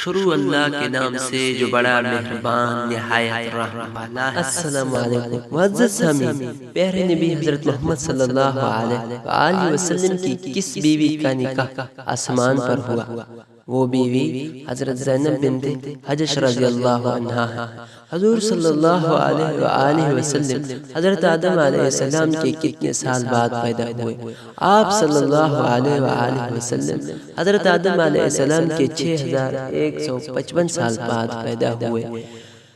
شروع اللہ کے نام سے جو بڑا مہربان نہایت رحم والا ہے۔ السلام علیکم معزز سامعین، پیارے نبی حضرت محمد صلی اللہ علیہ وآلہ وسلم کی کس بیوی کا نکاح آسمان پر ہوا؟ وہ بیوی حضرت زینب بنت حجش رضی اللہ عنہا ہے۔ حضور صلی اللہ علیہ وآلہ وسلم حضرت آدم علیہ السلام کے کتنے سال بعد پیدا ہوئے؟ آپ صلی اللہ علیہ وآلہ وسلم حضرت آدم علیہ السلام کے 6155 سال بعد پیدا ہوئے۔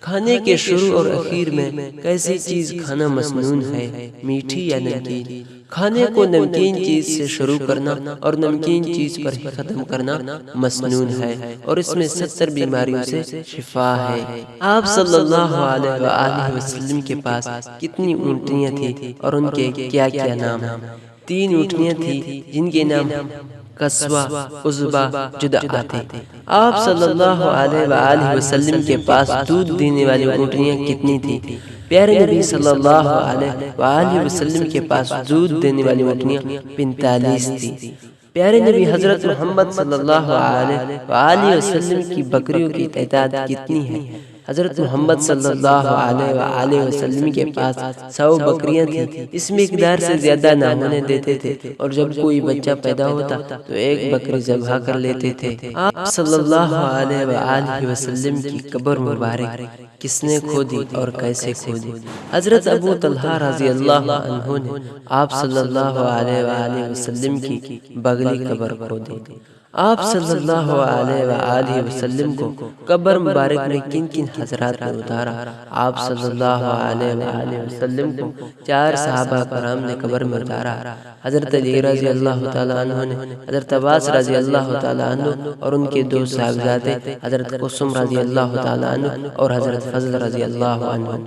کھانے کے شروع اور اخیر میں کیسی چیز کھانا مسنون ہے، میٹھی یا نمکین؟ کھانے کو نمکین چیز سے شروع کرنا اور نمکین چیز پر ہی ختم کرنا مسنون ہے، اور اس میں 70 بیماریوں سے شفا ہے۔ آپ صلی اللہ علیہ وآلہ وسلم کے پاس کتنی اونٹنیاں تھیں اور ان کے کیا کیا نام ہیں؟ 3 اونٹنیاں تھیں جن کے نام قصوہ، عزبہ، جدعہ تھے۔ آپ صلی اللہ علیہ وآلہ وسلم کے پاس دودھ دینے والی اونٹنیاں کتنی تھیں؟ پیارے نبی صلی اللہ علیہ وآلہ وسلم کے پاس دودھ دینے والی اونٹنیاں 45 تھیں۔ پیارے نبی حضرت محمد صلی اللہ علیہ وآلہ وسلم کی بکریوں کی تعداد کتنی ہے؟ حضرت محمد صلی اللہ علیہ وآلہ وسلم کے پاس 100 بکریاں تھیں۔ اس مقدار سے زیادہ نہ ہونے دیتے تھے، اور جب کوئی بچہ پیدا ہوتا تو ایک بکری ذبح کر لیتے تھے۔ آپ صلی اللہ علیہ وآلہ وسلم کی قبر مبارک کس نے کھودی اور کیسے کھودی؟ حضرت ابو طلحہ رضی اللہ عنہ نے آپ صلی اللہ علیہ وآلہ وسلم کی بغلی قبر کھودی۔ آپ صلی اللہ علیہ وآلہ وسلم کو قبر مبارک میں کن کن حضرات نے اتارا؟ آپ صلی اللہ علیہ وآلہ وسلم کو 4 صحابہ کرام نے قبر میں اتارا۔ حضرت علی رضی اللہ تعالیٰ عنہ نے، حضرت عباس رضی اللہ تعالیٰ عنہ اور ان کے 2 صاحبزادے حضرت قسم رضی اللہ تعالیٰ عنہ اور حضرت فضل رضی اللہ عنہ۔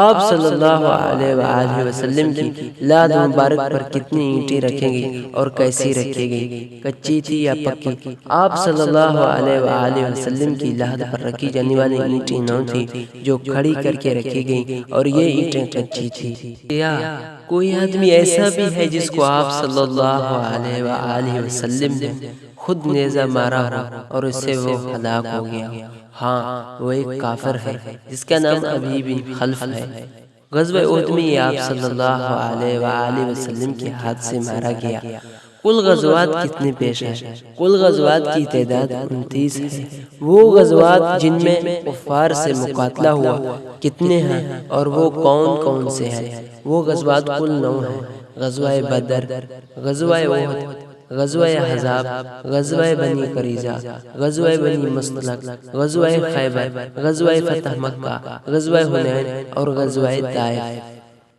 آپ صلی اللہ علیہ وآلہ وسلم کی لاد مبارک پر کتنی اینٹیں رکھیں گی اور کیسی رکھیں گی؟ کچی تھی یا پکی؟ آپ صلی اللہ علیہ وآلہ وسلم کی لحد پر رکھی جانے والی اینٹیں 9 تھی جو کھڑی کر کے رکھی گئیں، اور یہ اینٹیں کچی تھی۔ کیا کوئی آدمی ایسا بھی ہے جس کو آپ صلی اللہ علیہ وآلہ وسلم نے خود نیزہ مارا ہو اور اس سے وہ ہلاک ہو گیا؟ ہاں، وہ ایک کافر ہے جس کا نام ابی بن خلف ہے۔ غزوہ احد میں یہ آپ صلی اللہ علیہ وآلہ وسلم کے ہاتھ سے مارا گیا۔ کل غزوات کتنے پیش ہیں؟ کل غزوات کی تعداد 29 ہے۔ وہ غزوات جن میں کفار سے مقاتلہ ہوا کتنے ہیں اور وہ کون کون سے ہیں؟ وہ غزوات کل 9 ہیں۔ غزوہ بدر، غزوہ احد، غزوہ احزاب، غزوہ بنی قریظہ، غزوہ بنی مصطلق، غزوہ خیبر، غزوہ فتح مکہ، غزوہ حنین اور غزوہ طائف۔